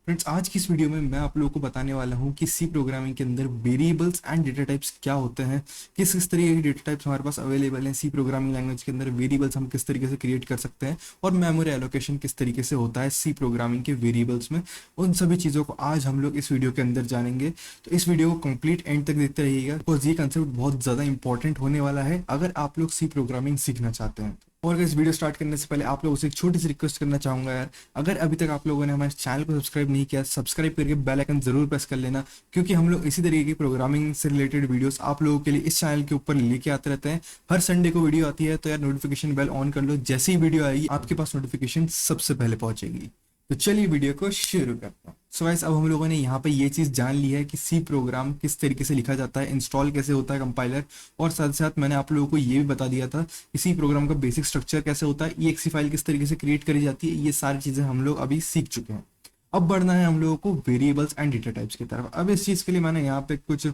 Friends, आज की इस वीडियो में मैं आप लोगों को बताने वाला हूं कि सी प्रोग्रामिंग के अंदर वेरिएबल्स एंड डेटा टाइप्स क्या होते हैं, किस किस तरीके के डेटा टाइप्स हमारे पास अवेलेबल हैं। सी प्रोग्रामिंग लैंग्वेज के अंदर वेरिएबल्स हम किस तरीके से क्रिएट कर सकते हैं और मेमोरी एलोकेशन किस तरीके से होता है सी प्रोग्रामिंग के वेरिएबल्स में। उन सभी चीज़ों को आज हम लोग इस वीडियो के अंदर जानेंगे। तो इस वीडियो को कंप्लीट एंड तक देखते रहिएगा, बिकॉज ये कंसेप्ट बहुत ज़्यादा इंपॉर्टेंट होने वाला है अगर आप लोग सी प्रोग्रामिंग सीखना चाहते हैं। और इस वीडियो स्टार्ट करने से पहले आप लोगों से एक छोटी सी रिक्वेस्ट करना चाहूंगा यार, अगर अभी तक आप लोगों ने हमारे चैनल को सब्सक्राइब नहीं किया, सब्सक्राइब करके बेल आइकन जरूर प्रेस कर लेना, क्योंकि हम लोग इसी तरीके की प्रोग्रामिंग से रिलेटेड वीडियोस आप लोगों के लिए इस चैनल के ऊपर लेके आते रहते हैं। हर संडे को वीडियो आती है, तो यार नोटिफिकेशन बेल ऑन कर लो, जैसे ही वीडियो आएगी आपके पास नोटिफिकेशन सबसे पहले पहुंचेगी। तो चलिए वीडियो को शुरू करते हैं। सो गाइस, अब हम लोगों ने यहाँ पे ये चीज़ जान ली है कि सी प्रोग्राम किस तरीके से लिखा जाता है, इंस्टॉल कैसे होता है कंपाइलर, और साथ साथ मैंने आप लोगों को ये भी बता दिया था कि सी प्रोग्राम का बेसिक स्ट्रक्चर कैसे होता है, EXE फाइल किस तरीके से क्रिएट करी जाती है। ये सारी चीज़ें हम लोग अभी सीख चुके हैं। अब बढ़ना है हम लोगों को वेरिएबल्स एंड डेटा टाइप्स की तरफ। अब इस चीज़ के लिए मैंने यहाँ पे कुछ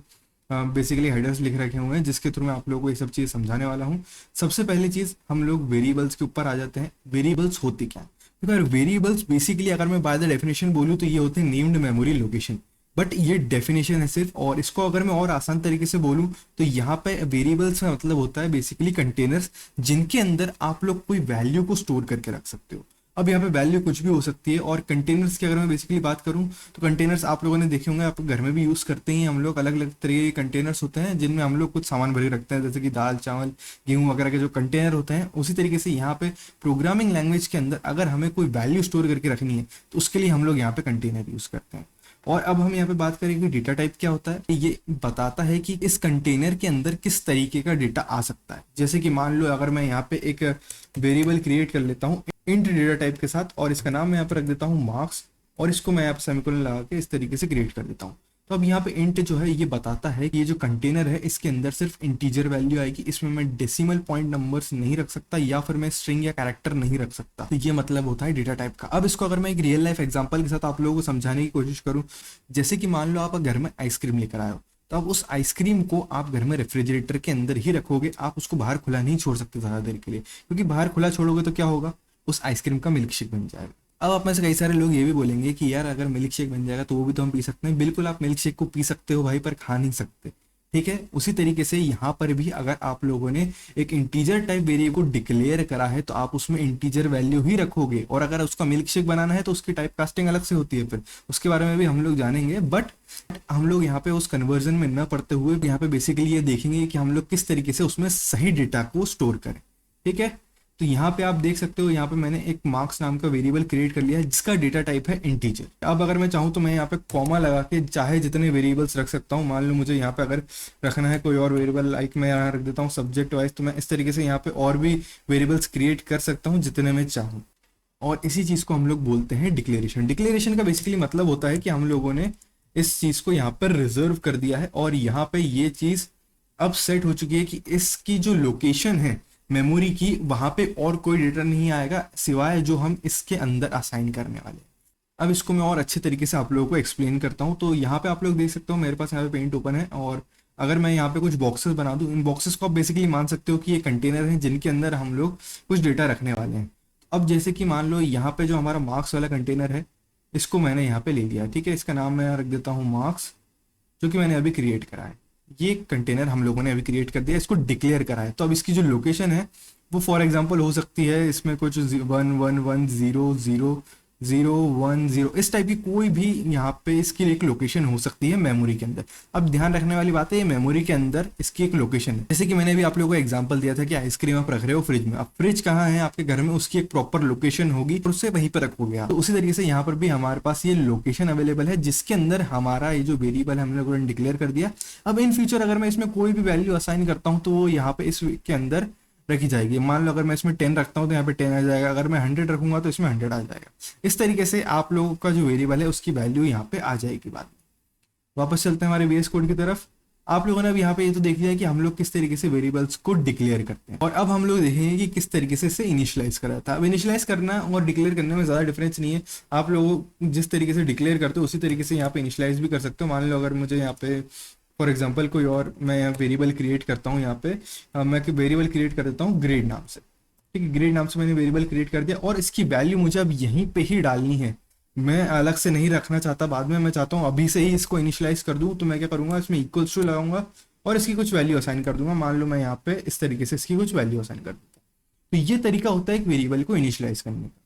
बेसिकली हेडर्स लिख रखे हुए हैं, जिसके थ्रू मैं आप लोगों को ये सब चीज़ समझाने वाला हूँ। सबसे पहली चीज़, हम लोग वेरिएबल्स के ऊपर आ जाते हैं। वेरिएबल्स होती क्या है? अगर वेरिएबल्स बेसिकली अगर मैं बाय द डेफिनेशन बोलूँ तो ये होते हैं नेम्ड मेमोरी लोकेशन, बट ये डेफिनेशन है सिर्फ। और इसको अगर मैं और आसान तरीके से बोलूँ तो यहाँ पे वेरिएबल्स का मतलब होता है बेसिकली कंटेनर्स, जिनके अंदर आप लोग कोई वैल्यू को स्टोर करके रख सकते हो। अब यहाँ पे वैल्यू कुछ भी हो सकती है। और कंटेनर्स की अगर मैं बेसिकली बात करूँ तो कंटेनर्स आप लोगों ने देखे होंगे, आप घर में भी यूज़ करते हैं। हम लोग अलग अलग तरीके के कंटेनर्स होते हैं जिनमें हम लोग कुछ सामान भरे रखते हैं, जैसे कि दाल चावल गेहूं वगैरह के जो कंटेनर होते हैं। उसी तरीके से यहाँ पे प्रोग्रामिंग लैंग्वेज के अंदर अगर हमें कोई वैल्यू स्टोर करके रखनी है तो उसके लिए हम लोग यहाँ पे कंटेनर यूज़ करते हैं। और अब हम यहाँ पे बात करेंगे डेटा टाइप क्या होता है। ये बताता है कि इस कंटेनर के अंदर किस तरीके का डेटा आ सकता है। जैसे कि मान लो अगर मैं यहाँ पे एक वेरिएबल क्रिएट कर लेता हूँ इंट डेटा टाइप के साथ, और इसका नाम मैं यहाँ पर रख देता हूँ मार्क्स, और इसको मैं यहाँ पे सेमीकोलन लगा के इस तरीके से क्रिएट कर देता हूँ। तो अब यहाँ पे इंट जो है ये बताता है कि ये जो कंटेनर है इसके अंदर सिर्फ इंटीजर वैल्यू आएगी, इसमें मैं डेसिमल पॉइंट नंबर्स नहीं रख सकता, या फिर मैं स्ट्रिंग या कैरेक्टर नहीं रख सकता। तो ये मतलब होता है डेटा टाइप का। अब इसको अगर मैं एक रियल लाइफ एग्जांपल के साथ आप लोगों को समझाने की कोशिश करूं, जैसे कि मान लो आप घर में आइसक्रीम लेकर आए हो, तो अब उस आइसक्रीम को आप घर में रेफ्रिजरेटर के अंदर ही रखोगे, आप उसको बाहर खुला नहीं छोड़ सकते ज़्यादा देर के लिए, क्योंकि बाहर खुला छोड़ोगे तो क्या होगा, उस आइसक्रीम का मिल्क शेक बन जाएगा। अब आप में से कई सारे लोग ये भी बोलेंगे कि यार अगर मिल्क शेक बन जाएगा तो वो भी तो हम पी सकते हैं। बिल्कुल, आप मिल्क शेक को पी सकते हो भाई, पर खा नहीं सकते। ठीक है, उसी तरीके से यहाँ पर भी अगर आप लोगों ने एक इंटीजर टाइप वेरिएबल को डिक्लेयर करा है तो आप उसमें इंटीजर वैल्यू ही रखोगे। और अगर उसका मिल्क शेक बनाना है तो उसकी टाइप कास्टिंग अलग से होती है, फिर उसके बारे में भी हम लोग जानेंगे। बट हम लोग यहाँ पे उस कन्वर्जन में न पढ़ते हुए यहाँ पे बेसिकली ये देखेंगे कि हम लोग किस तरीके से उसमें सही डेटा को स्टोर करें। ठीक है, तो यहाँ पे आप देख सकते हो, यहाँ पे मैंने एक मार्क्स नाम का वेरिएबल क्रिएट कर लिया है जिसका डेटा टाइप है इंटीजर। अब अगर मैं चाहूँ तो मैं यहाँ पे कॉमा लगा के चाहे जितने वेरिएबल्स रख सकता हूँ। मान लो मुझे यहाँ पे अगर रखना है कोई और वेरिएबल, लाइक मैं यहाँ रख देता हूँ सब्जेक्ट वाइज, तो मैं इस तरीके से यहाँ पे और भी वेरिएबल्स क्रिएट कर सकता हूँ जितने मैं चाहूँ। और इसी चीज़ को हम लोग बोलते हैं डिक्लेरेशन। डिक्लेरेशन का बेसिकली मतलब होता है कि हम लोगों ने इस चीज़ को यहाँ पर रिजर्व कर दिया है, और यहाँ पे ये चीज़ अब सेट हो चुकी है कि इसकी जो लोकेशन है मेमोरी की, वहां पे और कोई डेटा नहीं आएगा सिवाय जो हम इसके अंदर असाइन करने वाले। अब इसको मैं और अच्छे तरीके से आप लोगों को एक्सप्लेन करता हूँ। तो यहाँ पे आप लोग देख सकते हो मेरे पास यहाँ पे पेंट ओपन है, और अगर मैं यहाँ पे कुछ बॉक्सेस बना दूँ, इन बॉक्सेस को आप बेसिकली मान सकते हो कि ये कंटेनर हैं जिनके अंदर हम लोग कुछ डेटा रखने वाले हैं। अब जैसे कि मान लो यहाँ पे जो हमारा मार्क्स वाला कंटेनर है, इसको मैंने यहाँ पे ले लिया। ठीक है, इसका नाम मैं यहाँ रख देता हूँ मार्क्स, जो कि मैंने अभी क्रिएट करा है। ये कंटेनर हम लोगों ने अभी क्रिएट कर दिया, इसको डिक्लेयर करा है। तो अब इसकी जो लोकेशन है वो फॉर एग्जांपल हो सकती है इसमें कुछ 1110010 इस टाइप की कोई भी यहाँ पे इसकी एक लोकेशन हो सकती है मेमोरी के अंदर। अब ध्यान रखने वाली बात है, ये मेमोरी के अंदर इसकी एक लोकेशन है। जैसे कि मैंने अभी आप लोगों को एग्जांपल दिया था कि आइसक्रीम आप रख रहे हो फ्रिज में। अब फ्रिज कहाँ है आपके घर में, उसकी एक प्रॉपर लोकेशन होगी और उससे वहीं पर रखोगे आप। तो उसी तरीके से यहाँ पर भी हमारे पास ये लोकेशन अवेलेबल है जिसके अंदर हमारा ये जो वेरिएबल है हम लोगों ने डिक्लेयर कर दिया। अब इन फ्यूचर अगर मैं इसमें कोई भी वैल्यू असाइन करता हूँ तो वो यहाँ पे इसके अंदर रखी जाएगी। मान लो अगर मैं इसमें 10 रखता हूँ तो यहाँ पे 10 आ जाएगा, अगर मैं 100 रखूंगा तो इसमें 100 आ जाएगा। इस तरीके से आप लोगों का जो वेरिएबल है उसकी वैल्यू यहाँ पे आ जाएगी बाद में। वापस चलते हैं हमारे VS कोड की तरफ। आप लोगों ने अब यहाँ पे ये तो देख लिया कि हम लोग किस तरीके से वेरिएबल्स को डिक्लेयर करते हैं, और अब हम लोग देखेंगे कि किस तरीके से इसे इनिशियलाइज करा था। अब इनिशियलाइज करना और डिक्लेयर करने में ज़्यादा डिफरेंस नहीं है। आप लोग जिस तरीके से डिक्लेयर करते हो उसी तरीके से यहाँ पे इनिशियलाइज भी कर सकते हो। मान लो अगर मुझे यहाँ पे फॉर एग्जाम्पल कोई और मैं यहाँ वेरिएबल क्रिएट करता हूँ, यहाँ पे मैं वेरिएबल क्रिएट कर देता हूँ ग्रेड नाम से। ठीक है, ग्रेड नाम से मैंने वेरिएबल क्रिएट कर दिया और इसकी वैल्यू मुझे अब यहीं पे ही डालनी है। मैं अलग से नहीं रखना चाहता बाद में, मैं चाहता हूँ अभी से ही इसको इनिशियलाइज कर दूँ। तो मैं क्या करूँगा, इसमें इक्वल्स टू लगाऊंगा और इसकी कुछ वैल्यू असाइन कर दूंगा। मान लो मैं यहाँ पे इस तरीके से इसकी कुछ वैल्यू असाइन कर दूंगा। तो ये तरीका होता है एक वेरिएबल को इनिशियलाइज करने का।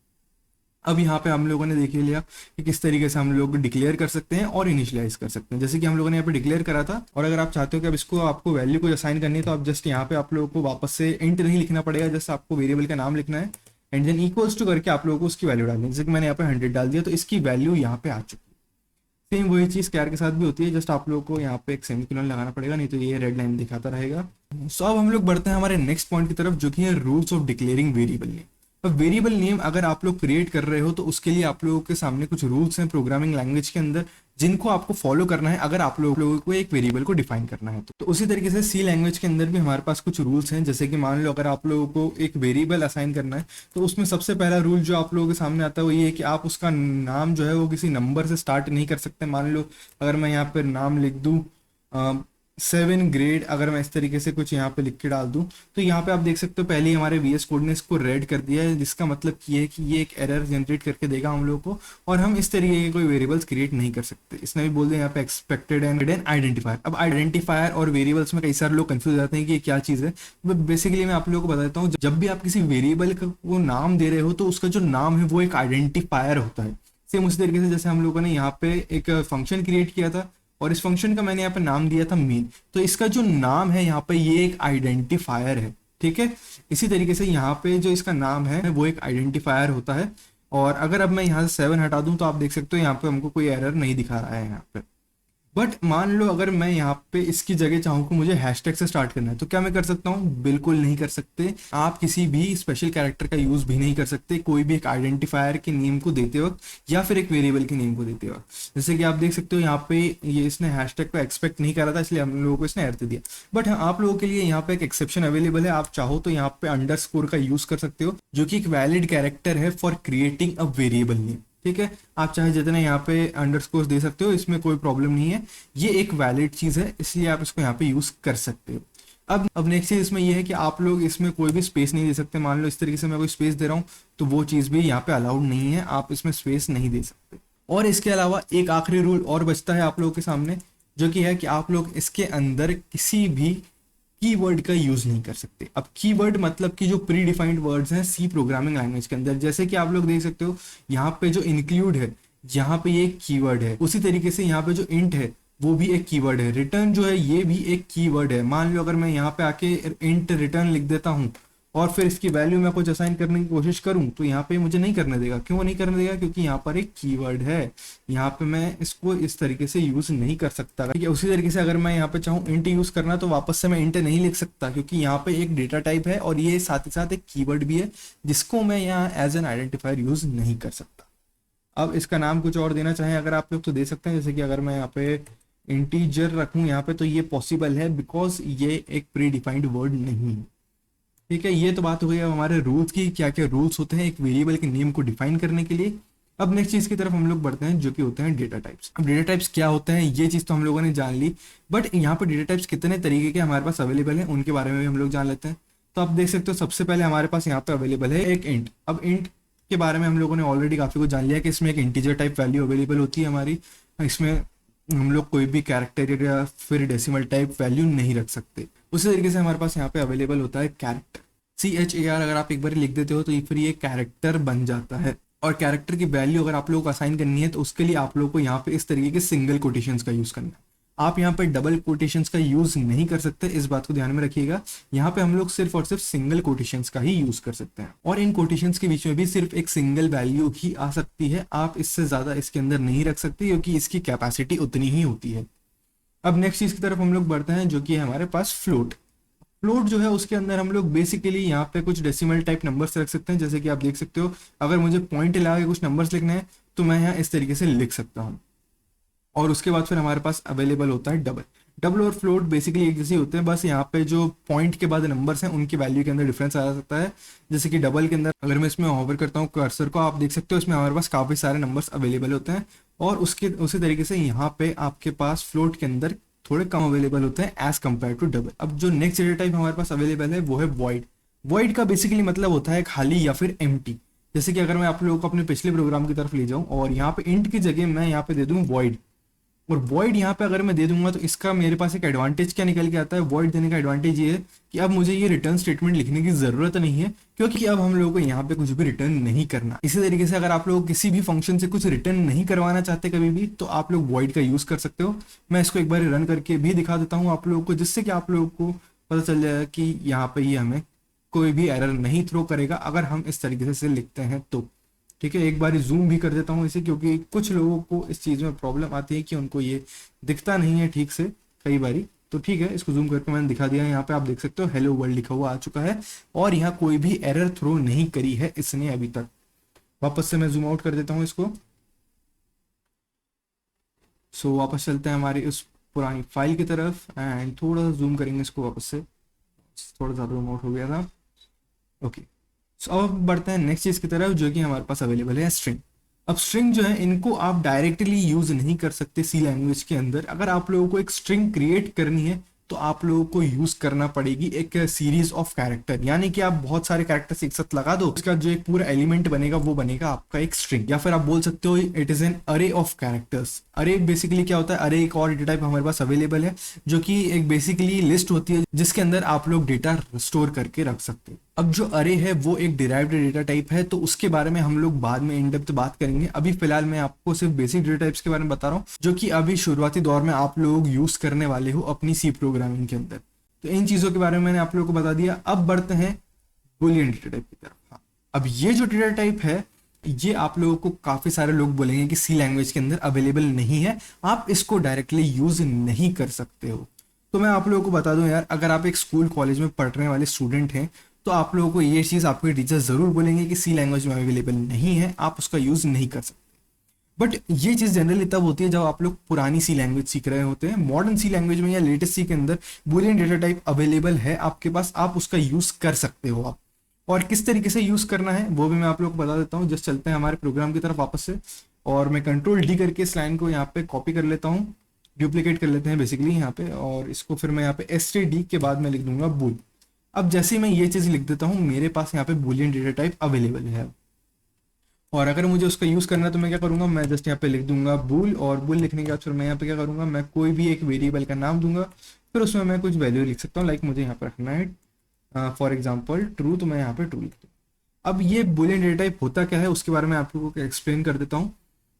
अब यहाँ पे हम लोगों ने देख ही लिया कि किस तरीके से हम लोग डिक्लेयर कर सकते हैं और इनिशियलाइज कर सकते हैं। जैसे कि हम लोगों ने यहाँ पे डिक्लेयर करा था, और अगर आप चाहते हो कि अब इसको आपको वैल्यू को असाइन करनी है तो आप जस्ट यहाँ पे आप लोगों को वापस से इंट नहीं लिखना पड़ेगा, जस्ट आपको वेरिएबल का नाम लिखना है एंड देन इक्वल्स टू करके आप लोगों को उसकी वैल्यू डालनी है। जैसे कि मैंने यहाँ पे 100 डाल दिया तो इसकी वैल्यू यहाँ पे आ चुकी है। सेम वही चीज़ कैर के साथ भी होती है, जस्ट आप लोगों को यहाँ पे एक सेमीकोलन लगाना पड़ेगा, नहीं तो ये रेड लाइन दिखाता रहेगा। सो अब हम लोग बढ़ते हैं हमारे नेक्स्ट पॉइंट की तरफ, जो कि है rules of declaring variable name. अब वेरिएबल नेम अगर आप लोग क्रिएट कर रहे हो तो उसके लिए आप लोगों के सामने कुछ रूल्स हैं प्रोग्रामिंग लैंग्वेज के अंदर, जिनको आपको फॉलो करना है अगर आप लोगों को एक वेरिएबल को डिफाइन करना है। तो उसी तरीके से सी लैंग्वेज के अंदर भी हमारे पास कुछ रूल्स हैं। जैसे कि मान लो अगर आप लोगों को एक वेरिएबल असाइन करना है तो उसमें सबसे पहला रूल जो आप लोगों के सामने आता है वो ये है कि आप उसका नाम जो है वो किसी नंबर से स्टार्ट नहीं कर सकते। मान लो अगर मैं यहाँ पर नाम लिख दूँ 7 ग्रेड, अगर मैं इस तरीके से कुछ यहाँ पे लिख के डाल दूं तो यहाँ पे आप देख सकते हो पहले ही हमारे VS कोड ने इसको रेड कर दिया है, जिसका मतलब ये है कि ये एक एरर जनरेट करके देगा हम लोग को, और हम इस तरीके के कोई वेरिएबल्स क्रिएट नहीं कर सकते। इसने भी बोल दिया यहाँ पे एक्सपेक्टेड एंड आइडेंटिफायर। अब आइडेंटिफायर और वेरिएबल्स में कई सारे लोग कंफ्यूज जाते हैं कि ये क्या चीज़ है। बेसिकली मैं आप लोगों को बताता हूँ, जब भी आप किसी वेरिएबल को नाम दे रहे हो तो उसका जो नाम है वो एक आइडेंटिफायर होता है। सेम उसी तरीके से जैसे हम लोगों ने यहाँ पे एक फंक्शन क्रिएट किया था और इस फंक्शन का मैंने यहाँ पे नाम दिया था मेन, तो इसका जो नाम है यहाँ पे ये एक आइडेंटिफायर है। ठीक है, इसी तरीके से यहाँ पे जो इसका नाम है वो एक आइडेंटिफायर होता है। और अगर अब मैं यहाँ से 7 हटा दूं तो आप देख सकते हो यहाँ पे हमको कोई एरर नहीं दिखा रहा है यहाँ पे। बट मान लो अगर मैं यहाँ पे इसकी जगह चाहूँ कि मुझे हैशटैग से स्टार्ट करना है तो क्या मैं कर सकता हूँ? बिल्कुल नहीं कर सकते। आप किसी भी स्पेशल कैरेक्टर का यूज भी नहीं कर सकते कोई भी एक आइडेंटिफायर के नेम को देते वक्त या फिर एक वेरिएबल के नेम को देते वक्त। जैसे कि आप देख सकते हो यहाँ पे ये इसने हैशटैग को एक्सपेक्ट नहीं करा था, इसलिए हम लोगों को इसने एरर दे दिया। बट हाँ, आप लोगों के लिए यहाँ पे एक एक्सेप्शन अवेलेबल है। आप चाहो तो यहाँ पे अंडरस्कोर का यूज कर सकते हो, जो कि एक वैलिड कैरेक्टर है for creating a variable name. ठीक है, आप चाहे जितने यहाँ पे अंडरस्कोर दे सकते हो, इसमें कोई प्रॉब्लम नहीं है। ये एक वैलिड चीज है, इसलिए आप इसको यहाँ पे यूज कर सकते हो। अब नेक्स्ट चीज इसमें ये है कि आप लोग इसमें कोई भी स्पेस नहीं दे सकते। मान लो इस तरीके से मैं कोई स्पेस दे रहा हूँ तो वो चीज भी यहाँ पे अलाउड नहीं है, आप इसमें स्पेस नहीं दे सकते। और इसके अलावा एक आखिरी रूल और बचता है आप लोगों के सामने, जो कि है कि आप लोग इसके अंदर किसी भी कीवर्ड का यूज नहीं कर सकते। अब कीवर्ड मतलब कि जो प्री डिफाइंड वर्ड्स हैं सी प्रोग्रामिंग लैंग्वेज के अंदर, जैसे कि आप लोग देख सकते हो यहाँ पे जो इंक्लूड है यहाँ पे ये एक कीवर्ड है। उसी तरीके से यहाँ पे जो इंट है वो भी एक कीवर्ड है। रिटर्न जो है ये भी एक कीवर्ड है। मान लो अगर मैं यहाँ पे आके इंट रिटर्न लिख देता हूँ और फिर इसकी वैल्यू में कुछ असाइन करने की कोशिश करूं तो यहाँ पे मुझे नहीं करने देगा। क्यों नहीं करने देगा? क्योंकि यहाँ पर एक कीवर्ड है, यहाँ पे मैं इसको इस तरीके से यूज नहीं कर सकता। ठीक है, उसी तरीके से अगर मैं यहाँ पे चाहूँ इंट यूज करना तो वापस से मैं इंट नहीं लिख सकता, क्योंकि यहाँ पे एक डेटा टाइप है और ये साथ ही साथ एक कीवर्ड भी है जिसको मैं यहाँ एज एन आइडेंटिफायर यूज नहीं कर सकता। अब इसका नाम कुछ और देना चाहें अगर आप लोग तो दे सकते हैं। जैसे कि अगर मैं यहाँ पे इंटीजर रखूँ यहाँ पे तो ये पॉसिबल है, बिकॉज ये एक प्री डिफाइंड वर्ड नहीं है। ठीक है, ये तो बात हो गई अब हमारे रूल्स की, क्या क्या रूल्स होते हैं एक वेरिएबल के नेम को डिफाइन करने के लिए। अब नेक्स्ट चीज की तरफ हम लोग बढ़ते हैं, जो कि होते हैं डेटा टाइप्स। अब डेटा टाइप्स क्या होते हैं ये चीज तो हम लोगों ने जान ली, बट यहाँ पर डेटा टाइप्स कितने तरीके के हमारे पास अवेलेबल हैं उनके बारे में भी हम लोग जान लेते हैं। तो आप देख सकते हो सबसे पहले हमारे पास यहाँ पे अवेलेबल है एक इंट। अब इंट के बारे में हम लोगों ने ऑलरेडी काफी कुछ जान लिया कि इसमें एक इंटीजर टाइप वैल्यू अवेलेबल होती है हमारी। इसमें हम लोग कोई भी कैरेक्टर या फिर डेसिमल टाइप वैल्यू नहीं रख सकते। उसी तरीके से हमारे पास यहाँ पे अवेलेबल होता है कैरेक्टर, CHAR। अगर आप एक बार लिख देते हो तो फिर ये कैरेक्टर बन जाता है। और कैरेक्टर की वैल्यू अगर आप लोगों को असाइन करनी है तो उसके लिए आप लोगों को यहाँ पे इस तरीके के सिंगल कोटेशंस का यूज करना है। आप यहाँ पे डबल कोटेशंस का यूज नहीं कर सकते, इस बात को ध्यान में रखिएगा। यहाँ पे हम लोग सिर्फ और सिर्फ सिंगल कोटेशंस का ही यूज कर सकते हैं, और इन कोटेशंस के बीच में भी सिर्फ एक सिंगल वैल्यू ही आ सकती है। आप इससे ज्यादा इसके अंदर नहीं रख सकते, क्योंकि इसकी कैपेसिटी उतनी ही होती है। अब नेक्स्ट चीज की तरफ हम लोग बढ़ते हैं, जो कि है हमारे पास फ्लोट। फ्लोट जो है उसके अंदर हम लोग बेसिकली यहाँ पे कुछ डेसिमल टाइप नंबर्स रख सकते हैं। जैसे कि आप देख सकते हो अगर मुझे पॉइंट लगा के कुछ नंबर्स लिखने हैं तो मैं यहाँ इस तरीके से लिख सकता हूँ। और उसके बाद फिर हमारे पास अवेलेबल होता है डबल। डबल और फ्लोट बेसिकली एक जैसे होते हैं, बस यहाँ पे जो पॉइंट के बाद नंबर्स हैं उनकी वैल्यू के अंदर डिफरेंस आ सकता है। जैसे कि डबल के अंदर अगर मैं इसमें होवर करता हूँ कर्सर को, आप देख सकते हो इसमें हमारे पास काफी सारे नंबर्स अवेलेबल होते हैं। और उसके उसी तरीके से यहाँ पे आपके पास फ्लोट के अंदर थोड़े कम अवेलेबल होते हैं एज कम्पेयर टू डबल। अब जो नेक्स्ट डेटा टाइप हमारे पास अवेलेबल है वो है वॉइड। वॉइड का बेसिकली मतलब होता है खाली या फिर एम्प्टी। जैसे कि अगर मैं आप लोगों को अपने पिछले प्रोग्राम की तरफ ले जाऊं और यहाँ पे इंट की जगह मैं यहाँ पे दे दूं वॉइड, और वॉइड यहाँ पे अगर मैं दे दूंगा तो इसका मेरे पास एक एडवांटेज क्या निकल के आता है, वॉइड देने का एडवांटेज ये है कि अब मुझे ये रिटर्न स्टेटमेंट लिखने की जरूरत नहीं है, क्योंकि अब हम लोगों को यहाँ पे कुछ भी रिटर्न नहीं करना। इसी तरीके से अगर आप लोग किसी भी फंक्शन से कुछ रिटर्न नहीं करवाना चाहते कभी भी, तो आप लोग वॉइड का यूज कर सकते हो। मैं इसको एक बार रन करके भी दिखा देता हूँ आप लोगों को, जिससे कि आप लोगों को पता चल जाएगा कि यहाँ पे ये हमें कोई भी एरर नहीं थ्रो करेगा अगर हम इस तरीके से लिखते हैं तो। ठीक है, एक बार जूम भी कर देता हूँ इसे, क्योंकि कुछ लोगों को इस चीज़ में प्रॉब्लम आती है कि उनको ये दिखता नहीं है ठीक से कई बारी। तो ठीक है, इसको जूम करके मैंने दिखा दिया है। यहाँ पे आप देख सकते हो हेलो वर्ल्ड लिखा हुआ आ चुका है और यहाँ कोई भी एरर थ्रो नहीं करी है इसने अभी तक। वापस से मैं जूम आउट कर देता हूँ इसको। सो वापस चलते हैं हमारी उस पुरानी फाइल की तरफ एंड थोड़ा सा जूम करेंगे इसको वापस से, थोड़ा ज़्यादा जूम आउट हो गया था। ओके, सो अब बढ़ते हैं नेक्स्ट चीज़ की तरफ जो कि हमारे पास अवेलेबल है स्ट्रिंग। अब स्ट्रिंग जो है इनको आप डायरेक्टली यूज नहीं कर सकते सी लैंग्वेज के अंदर। अगर आप लोगों को एक स्ट्रिंग क्रिएट करनी है तो आप लोगों को यूज करना पड़ेगी एक सीरीज ऑफ कैरेक्टर, यानी कि आप बहुत सारे कैरेक्टर्स एक साथ लगा दो, इसका जो एक पूरा एलिमेंट बनेगा वो बनेगा आपका एक स्ट्रिंग, या फिर आप बोल सकते हो इट इज एन अरे ऑफ कैरेक्टर्स। अरे बेसिकली क्या होता है, अरे एक और डेटा टाइप हमारे पास अवेलेबल है जो कि एक बेसिकली लिस्ट होती है जिसके अंदर आप लोग डेटा स्टोर करके रख सकते हो। अब जो अरे है वो एक डिराइव्ड डेटा टाइप है, तो उसके बारे में हम लोग बाद में इन डेप्थ बात करेंगे। अभी फिलहाल मैं आपको सिर्फ बेसिक डेटा टाइप्स के बारे में बता रहा हूँ जो कि अभी शुरुआती दौर में आप लोग यूज करने वाले हो अपनी सी प्रोग्रामिंग के अंदर। तो इन चीजों के बारे में मैंने आप लोगों को बता दिया। अब बढ़ते हैं बुलियन डेटा टाइप की तरफ। हाँ, अब ये जो डेटा टाइप है ये आप लोगों को काफी सारे लोग बोलेंगे कि सी लैंग्वेज के अंदर अवेलेबल नहीं है, आप इसको डायरेक्टली यूज नहीं कर सकते हो। तो मैं आप लोगों को बता दूं यार, अगर आप एक स्कूल कॉलेज में पढ़ने वाले स्टूडेंट हैं तो आप लोगों को ये चीज़ आपके टीचर ज़रूर बोलेंगे कि सी लैंग्वेज में अवेलेबल नहीं है, आप उसका यूज़ नहीं कर सकते। बट ये चीज़ जनरली तब होती है जब आप लोग पुरानी सी लैंग्वेज सीख रहे होते हैं। मॉडर्न सी लैंग्वेज में या लेटेस्ट सी के अंदर बुलियन डेटा टाइप अवेलेबल है आपके पास, आप उसका यूज़ कर सकते हो आप। और किस तरीके से यूज़ करना है वो भी मैं आप लोग को बता देता हूँ। जस्ट चलते हैं हमारे प्रोग्राम की तरफ वापस से, और मैं कंट्रोल डी करके इस लाइन को यहाँ पे कॉपी कर लेता हूँ, डुप्लीकेट कर लेते हैं बेसिकली यहाँ पे, और इसको फिर मैं यहाँ पे एस टी डी के बाद मैं लिख दूंगा बुल। अब जैसे ही मैं ये चीज़ लिख देता हूँ मेरे पास यहाँ पे बुलियन डेटा टाइप अवेलेबल है। और अगर मुझे उसका यूज़ करना है तो मैं क्या करूँगा, मैं जस्ट यहाँ पे लिख दूंगा बुल, और बुल लिखने के बाद फिर मैं यहाँ पे क्या करूँगा, मैं कोई भी एक वेरिएबल का नाम दूंगा, फिर उसमें मैं कुछ वैल्यू लिख सकता हूँ। लाइक मुझे यहाँ पर रखना है फॉर एग्जाम्पल ट्रू, तो मैं यहाँ पे ट्रू लिख दूँ। अब ये बुलियन डेटा टाइप होता क्या है उसके बारे में आप लोगों को एक्सप्लेन कर देता हूँ।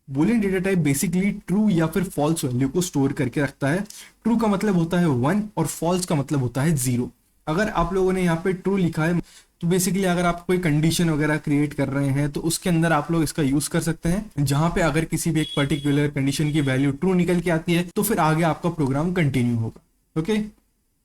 Boolean data type basically true या फिर फॉल्स वैल्यू को स्टोर करके रखता है। ट्रू का मतलब होता है 1 और फॉल्स का मतलब होता है 0। अगर आप लोगों ने यहाँ पे ट्रू लिखा है तो बेसिकली अगर आप कोई कंडीशन वगैरह क्रिएट कर रहे हैं तो उसके अंदर आप लोग इसका यूज कर सकते हैं, जहां पे अगर किसी भी एक पर्टिकुलर कंडीशन की वैल्यू ट्रू निकल के आती है तो फिर आगे आपका प्रोग्राम कंटिन्यू होगा। ओके,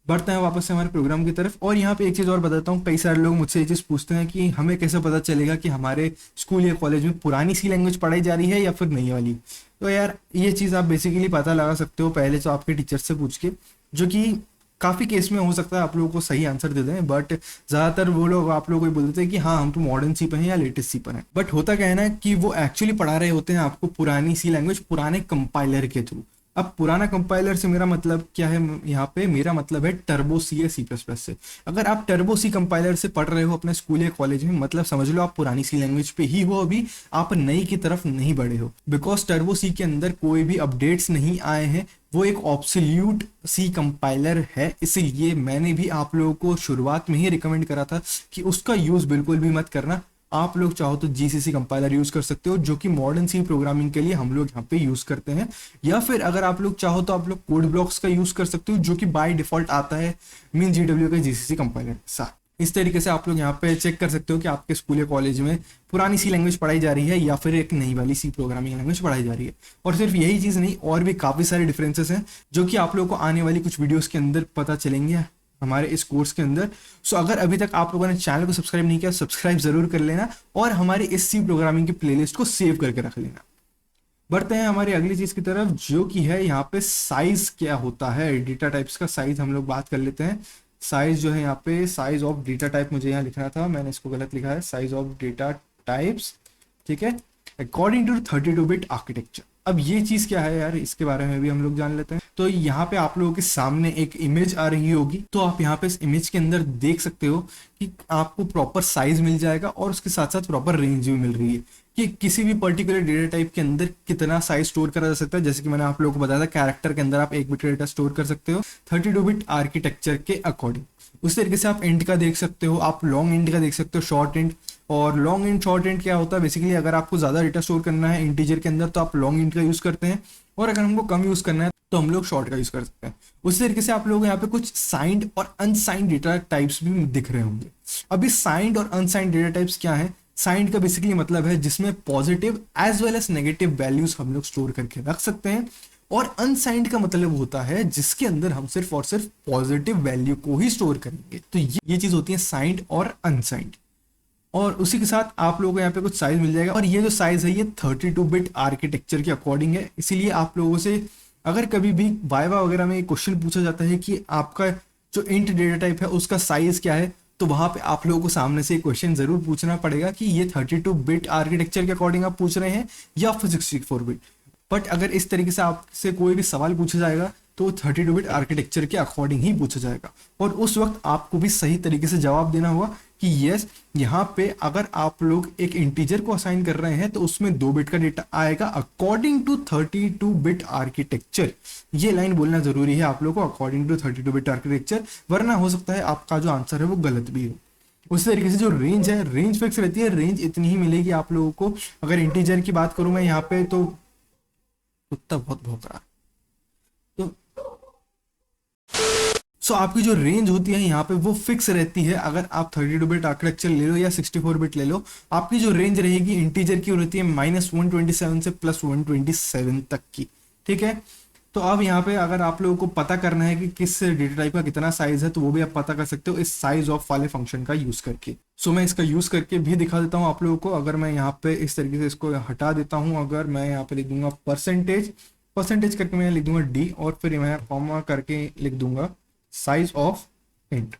बढ़ते हैं वापस से हमारे प्रोग्राम की तरफ। और यहाँ पे एक चीज़ और बताता हूँ, कई सारे लोग मुझसे ये चीज़ पूछते हैं कि हमें कैसे पता चलेगा कि हमारे स्कूल या कॉलेज में पुरानी सी लैंग्वेज पढ़ाई जा रही है या फिर नई वाली। तो यार ये चीज़ आप बेसिकली पता लगा सकते हो पहले तो आपके टीचर से पूछ के, जो कि काफ़ी केस में हो सकता है आप लोगों को सही आंसर दे दें, बट ज़्यादातर वो लोग आप लोगों को बोल देते हैं कि हाँ हम तो मॉडर्न सी पर हैं या लेटेस्ट सी पर हैं। बट होता क्या है ना कि वो एक्चुअली पढ़ा रहे होते हैं आपको पुरानी सी लैंग्वेज पुराने कंपाइलर के थ्रू। अब पुराना कंपाइलर से मेरा मतलब क्या है, यहाँ पे मेरा मतलब है टर्बो सी या सी प्लस प्लस से। अगर आप टर्बो सी कंपाइलर से पढ़ रहे हो अपने स्कूल या कॉलेज में, मतलब समझ लो आप पुरानी सी लैंग्वेज पे ही हो, अभी आप नई की तरफ नहीं बढ़े हो, बिकॉज टर्बो सी के अंदर कोई भी अपडेट्स नहीं आए हैं, वो एक ऑब्सोल्यूट सी कंपाइलर है। इसीलिए मैंने भी आप लोगों को शुरुआत में ही रिकमेंड करा था कि उसका यूज़ बिल्कुल भी मत करना। आप लोग चाहो तो जीसीसी कंपाइलर यूज कर सकते हो, जो कि मॉडर्न सी प्रोग्रामिंग के लिए हम लोग यहाँ पे यूज करते हैं, या फिर अगर आप लोग चाहो तो आप लोग कोड ब्लॉक्स का यूज कर सकते हो, जो कि बाय डिफॉल्ट आता है मीन जीडब्ल्यू का जीसीसी कंपाइलर सा। इस तरीके से आप लोग यहाँ पे चेक कर सकते हो कि आपके स्कूल या कॉलेज में पुरानी सी लैंग्वेज पढ़ाई जा रही है या फिर एक नई वाली सी प्रोग्रामिंग लैंग्वेज पढ़ाई जा रही है। और सिर्फ यही चीज़ नहीं, और भी काफ़ी सारे डिफरेंसेस हैं जो कि आप लोगों को आने वाली कुछ वीडियोज़ के अंदर पता चलेंगे हमारे इस कोर्स के अंदर। सो अगर अभी तक आप लोगों ने चैनल को सब्सक्राइब नहीं किया, सब्सक्राइब जरूर कर लेना और हमारी इस सी प्रोग्रामिंग की प्लेलिस्ट को सेव करके रख लेना। बढ़ते हैं हमारी अगली चीज की तरफ, जो कि है यहाँ पे साइज क्या होता है। डेटा टाइप्स का साइज हम लोग बात कर लेते हैं। साइज जो है यहाँ पे साइज ऑफ डेटा टाइप मुझे यहाँ लिखना था, मैंने इसको गलत लिखा है, साइज ऑफ डेटा टाइप्स। ठीक है, अकॉर्डिंग टू 32 बिट आर्किटेक्चर। अब ये चीज क्या है यार, इसके बारे में भी हम लोग जान लेते हैं। तो यहाँ पे आप लोगों के सामने एक इमेज आ रही होगी, तो आप यहाँ पे इस इमेज के अंदर देख सकते हो कि आपको प्रॉपर साइज मिल जाएगा और उसके साथ साथ प्रॉपर रेंज भी मिल रही है कि किसी भी पर्टिकुलर डेटा टाइप के अंदर कितना साइज स्टोर करा जा सकता है। जैसे कि मैंने आप लोगों को बताया था, कैरेक्टर के अंदर आप 1 बिट डेटा स्टोर कर सकते हो 32 बिट आर्किटेक्चर के अकॉर्डिंग। उस तरीके से आप इंट का देख सकते हो, आप लॉन्ग इंट का देख सकते हो, शॉर्ट इंट। और लॉन्ग इंट शॉर्ट इंट क्या होता है, बेसिकली अगर आपको ज़्यादा डेटा स्टोर करना है इंटीजर के अंदर तो आप लॉन्ग इंट का यूज़ करते हैं, और अगर हमको कम यूज़ करना है तो हम लोग शॉर्ट का यूज़ कर सकते हैं। उसी तरीके से आप लोग यहाँ पे कुछ साइंड और अनसाइंड डेटा टाइप्स भी दिख रहे होंगे। अभी साइंड और अनसाइंड डेटा टाइप्स क्या है? साइंड का बेसिकली मतलब है जिसमें positive as well as negative values हम लोग स्टोर करके रख सकते हैं, और अनसाइंड का मतलब होता है जिसके अंदर हम सिर्फ और सिर्फ पॉजिटिव वैल्यू को ही स्टोर करेंगे। तो ये चीज होती है साइंड और अनसाइंड। और उसी के साथ आप लोगों को यहाँ पे कुछ साइज मिल जाएगा, और ये जो साइज है ये 32 बिट आर्किटेक्चर के अकॉर्डिंग है। इसीलिए आप लोगों से अगर कभी भी वाइवा वगैरह में क्वेश्चन पूछा जाता है कि आपका जो इंट डेटा टाइप है उसका साइज क्या है, तो वहां पे आप लोगों को सामने से क्वेश्चन जरूर पूछना पड़ेगा कि ये 32 बिट आर्किटेक्चर के अकॉर्डिंग आप पूछ रहे हैं या फिर 64 बिट। बट अगर इस तरीके से आपसे कोई भी सवाल पूछा जाएगा तो 32 बिट आर्किटेक्चर के अकॉर्डिंग ही पूछा जाएगा, और उस वक्त आपको भी सही तरीके से जवाब देना होगा कि यस, यहाँ पे अगर आप लोग एक इंटीजर को असाइन कर रहे हैं तो उसमें 2 बिट का डेटा आएगा अकॉर्डिंग टू 32 बिट आर्किटेक्चर। ये लाइन बोलना जरूरी है आप लोग को, अकॉर्डिंग टू 32 बिट आर्किटेक्चर, वरना हो सकता है आपका जो आंसर है वो गलत भी हो। उसी तरीके से जो रेंज है, रेंज फिक्स रहती है, रेंज इतनी ही मिलेगी आप लोगों को। अगर इंटीजर की बात करूं मैं यहाँ पे, तो कुत्ता बहुत भौंक रहा है, तो सो आपकी जो रेंज होती है यहाँ पे वो फिक्स रहती है। अगर आप 32 बिट आर्किटेक्चर ले लो या 64 बिट ले लो, आपकी जो रेंज रहेगी इंटीजर की रहती है -127 से +127 तक की। ठीक है, तो अब यहाँ पे अगर आप लोगों को पता करना है कि किस डेटा टाइप का कितना साइज है, तो वो भी आप पता कर सकते हो इस साइज ऑफ वाले फंक्शन का यूज करके। सो मैं इसका यूज करके भी दिखा देता हूँ आप लोगों को। अगर मैं यहाँ पे इस तरीके से इसको हटा देता हूँ, अगर मैं यहाँ पे लिख दूंगा परसेंटेज करके मैं लिख दूंगा डी, और फिर मैं कॉमा करके लिख दूंगा साइज ऑफ इंट।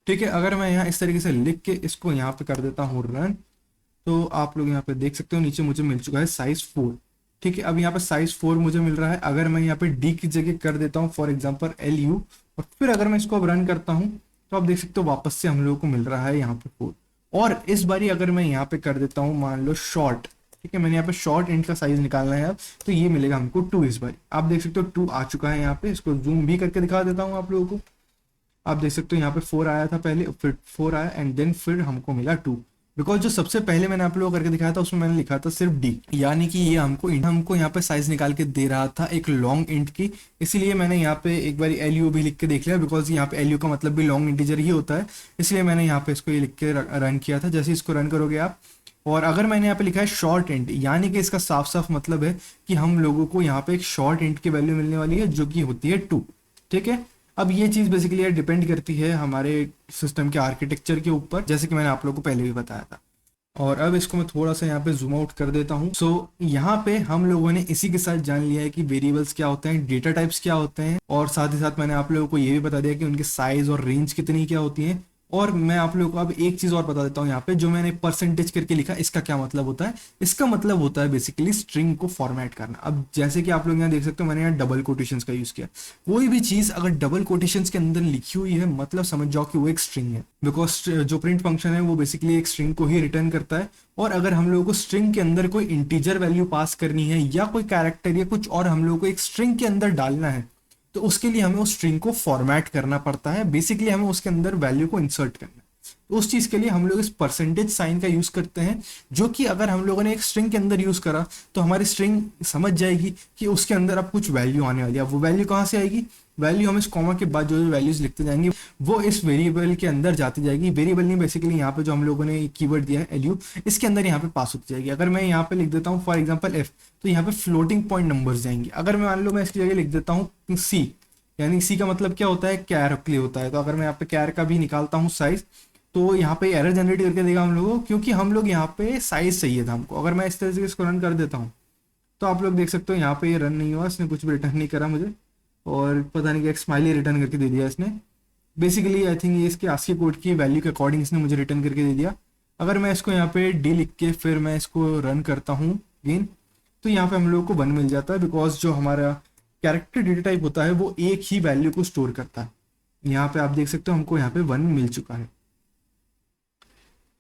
ठीक है, अगर मैं यहाँ इस तरीके से लिख के इसको यहाँ पे कर देता हूँ रन, तो आप लोग यहाँ पे देख सकते हो नीचे मुझे मिल चुका है साइज 4। ठीक है, अब यहाँ पे साइज 4 मुझे मिल रहा है। अगर मैं यहाँ पे डी की जगह कर देता हूँ फॉर एग्जाम्पल LU, और फिर अगर मैं इसको अब रन करता हूँ तो आप देख सकते हो वापस से हम लोगों को मिल रहा है यहाँ पे 4। और इस बारी अगर मैं यहाँ पे कर देता हूँ मान लो शॉर्ट, ठीक है, मैंने यहाँ पे शॉर्ट इंट का साइज निकालना है अब, तो ये मिलेगा हमको 2। इस बारी आप देख सकते हो 2 आ चुका है यहाँ पे। इसको जूम भी करके दिखा देता हूँ आप लोगों को। आप देख सकते हो यहाँ पे 4 आया था पहले, फिर 4 आया एंड देन फिर हमको मिला 2। बिकॉज जो सबसे पहले मैंने आप लोगों को करके दिखाया था उसमें मैंने लिखा था सिर्फ डी, यानी कि ये हमको यहाँ पे साइज निकाल के दे रहा था एक लॉन्ग इंट की। इसीलिए मैंने यहाँ पे एक बार LU भी लिख के देख लिया, बिकॉज यहाँ पे LU का मतलब भी लॉन्ग इंटीजर ही होता है। इसलिए मैंने यहाँ पे इसको ये लिख के रन किया था। जैसे इसको रन करोगे आप, और अगर मैंने यहाँ पे लिखा है शॉर्ट इंट, यानी कि इसका साफ साफ मतलब है कि हम लोगों को यहाँ पे एक शॉर्ट इंट की वैल्यू मिलने वाली है जो कि होती है 2। ठीक है, अब ये चीज़ बेसिकली डिपेंड करती है हमारे सिस्टम के आर्किटेक्चर के ऊपर, जैसे कि मैंने आप लोगों को पहले भी बताया था। और अब इसको मैं थोड़ा सा यहाँ पे जूम आउट कर देता हूँ। सो यहाँ पे हम लोगों ने इसी के साथ जान लिया है कि वेरिएबल्स क्या होते हैं, डेटा टाइप्स क्या होते हैं, और साथ ही साथ मैंने आप लोगों को ये भी बता दिया कि उनकी साइज और रेंज कितनी क्या होती है। और मैं आप लोगों को अब एक चीज और बता देता हूँ यहाँ पे, जो मैंने परसेंटेज करके लिखा, इसका क्या मतलब होता है। इसका मतलब होता है बेसिकली स्ट्रिंग को फॉर्मेट करना। अब जैसे कि आप लोग यहाँ देख सकते हो मैंने यहाँ डबल कोटेशंस का यूज किया। कोई भी चीज अगर डबल कोटेशंस के अंदर लिखी हुई है मतलब समझ जाओ कि वो एक स्ट्रिंग है, बिकॉज जो प्रिंट फंक्शन है वो बेसिकली एक स्ट्रिंग को ही रिटर्न करता है। और अगर हम लोगों को स्ट्रिंग के अंदर कोई इंटीजर वैल्यू पास करनी है या कोई कैरेक्टर या कुछ और हम लोगों को एक स्ट्रिंग के अंदर डालना है, तो उसके लिए हमें उस स्ट्रिंग को फॉर्मेट करना पड़ता है। बेसिकली हमें उसके अंदर वैल्यू को इंसर्ट करना है। तो उस चीज के लिए हम लोग इस परसेंटेज साइन का यूज करते हैं, जो कि अगर हम लोगों ने एक स्ट्रिंग के अंदर यूज करा तो हमारी स्ट्रिंग समझ जाएगी कि उसके अंदर अब कुछ वैल्यू आने वाली है। वो वैल्यू कहाँ से आएगी? वैल्यू हम इस कॉमा के बाद जो वैल्यूज लिखते जाएंगे वो इस वेरिएबल के अंदर जाती जाएगी। वेरिएबल नहीं, बेसिकली यहाँ पे जो हम लोगों ने कीवर्ड दिया है LU, इसके अंदर यहाँ पे पास होती जाएगी। अगर मैं यहाँ पे लिख देता हूँ फॉर एग्जाम्पल F, तो यहाँ पे फ्लोटिंग पॉइंट नंबर्स जाएंगे। अगर मैं मान लो मैं इसकी जगह लिख देता हूँ C, यानी C का मतलब क्या होता है? कैर के लिए होता है। तो अगर मैं यहाँ पे कैर का भी निकालता हूँ साइज, तो यहाँ पे एरर जनरेट करके देगा हम लोगों को, क्योंकि हम लोग यहाँ पे साइज चाहिए था हमको। अगर मैं इस तरह से इसको रन कर देता हूँ तो आप लोग देख सकते हो यहाँ पे ये रन नहीं हुआ, इसने कुछ भी रिटर्न नहीं करा मुझे, और पता नहीं क्या एक स्माइली रिटर्न करके दे दिया इसने। बेसिकली आई थिंक ये इसके आस्की कोड की वैल्यू के अकॉर्डिंग इसने मुझे रिटर्न करके दे दिया। अगर मैं इसको यहाँ पे डी लिख के फिर मैं इसको रन करता हूँ अगेन, तो यहाँ पे हम लोग को 1 मिल जाता है, बिकॉज जो हमारा कैरेक्टर डेटा टाइप होता है वो एक ही वैल्यू को स्टोर करता है। यहाँ पे आप देख सकते हो हमको यहाँ पे 1 मिल चुका है।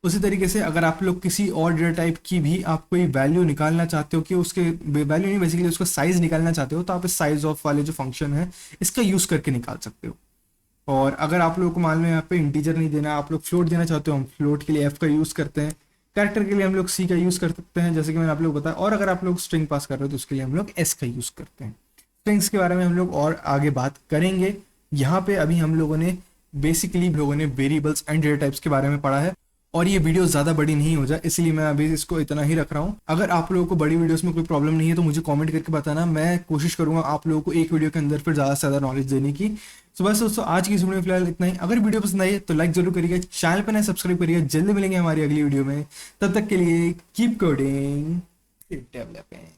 उसी तरीके से अगर आप लोग किसी और डेटा टाइप की भी आप कोई वैल्यू निकालना चाहते हो कि उसके वैल्यू नहीं, बेसिकली उसका साइज निकालना चाहते हो, तो आप इस साइज ऑफ वाले जो फंक्शन है इसका यूज करके निकाल सकते हो। और अगर आप लोगों को मान लो यहाँ पे इंटीजर नहीं देना, आप लोग फ्लोट देना चाहते हो, हम फ्लोट के लिए एफ का यूज करते हैं, कैरेक्टर के लिए हम लोग सी का यूज कर सकते हैं जैसे कि मैंने आप लोग बताया, और अगर आप लोग स्ट्रिंग पास कर रहे हो तो उसके लिए हम लोग एस का यूज करते हैं। स्ट्रिंग्स के बारे में हम लोग और आगे बात करेंगे। यहाँ पे अभी हम लोगों ने बेसिकली लोगों ने वेरिएबल्स एंड डेटा टाइप्स के बारे में पढ़ा है, और ये वीडियो ज़्यादा बड़ी नहीं हो जाए इसलिए मैं अभी इसको इतना ही रख रहा हूँ। अगर आप लोगों को बड़ी वीडियोस में कोई प्रॉब्लम नहीं है तो मुझे कमेंट करके बताना, मैं कोशिश करूंगा आप लोगों को एक वीडियो के अंदर फिर ज़्यादा से ज़्यादा नॉलेज देने की। तो बस दोस्तों आज की इस वीडियो में फिलहाल इतना ही। अगर वीडियो पसंद आई है तो लाइक जरूर करिएगा, चैनल पर नए सब्सक्राइब करिएगा। जल्दी मिलेंगे हमारी अगली वीडियो में, तब तक के लिए कीप कोडिंग, कीप डेवलपिंग।